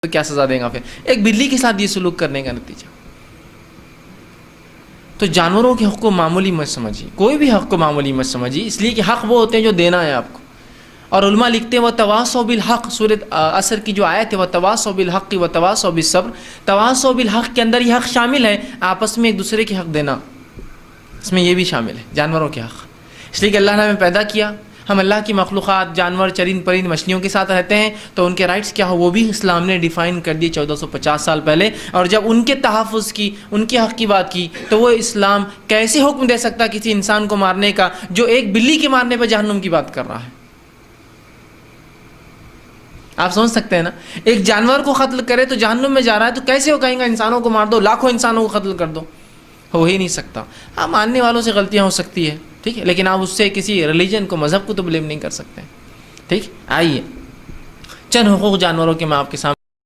تو کیا سزا دے گا پھر ایک بلی کے ساتھ یہ سلوک کرنے کا نتیجہ. تو جانوروں کے حق کو معمولی مت سمجھیے، کوئی بھی حق کو معمولی مت سمجھیے، اس لیے کہ حق وہ ہوتے ہیں جو دینا ہے آپ کو. اور علماء لکھتے ہیں وَتَوَاصَوْا بِالْحَقِّ، سورۃ عصر کی جو آیت ہے وَتَوَاصَوْا بِالْحَقِّ وَتَوَاصَوْا بِالصَّبْرِ، تواصوا بالحق کے اندر یہ حق شامل ہے آپس میں ایک دوسرے کے حق دینا، اس میں یہ بھی شامل ہے جانوروں کے حق. اس لیے کہ اللہ نے ہمیں پیدا کیا، ہم اللہ کی مخلوقات جانور چرند پرند مچھلیوں کے ساتھ رہتے ہیں، تو ان کے رائٹس کیا ہو وہ بھی اسلام نے ڈیفائن کر دی 1450 سال پہلے. اور جب ان کے تحفظ کی، ان کے حق کی بات کی، تو وہ اسلام کیسے حکم دے سکتا کسی انسان کو مارنے کا جو ایک بلی کے مارنے پہ جہنم کی بات کر رہا ہے؟ آپ سمجھ سکتے ہیں نا، ایک جانور کو قتل کرے تو جہنم میں جا رہا ہے، تو کیسے وہ کہیں گا انسانوں کو مار دو، لاکھوں انسانوں کو قتل کر دو؟ ہو ہی نہیں سکتا. ہاں ماننے والوں سے غلطیاں ہو سکتی ہے، ٹھیک ہے، لیکن آپ اس سے کسی ریلیجن کو، مذہب کو تو بلیم نہیں کر سکتے. ٹھیک، آئیے چند حقوق جانوروں کے میں آپ کے سامنے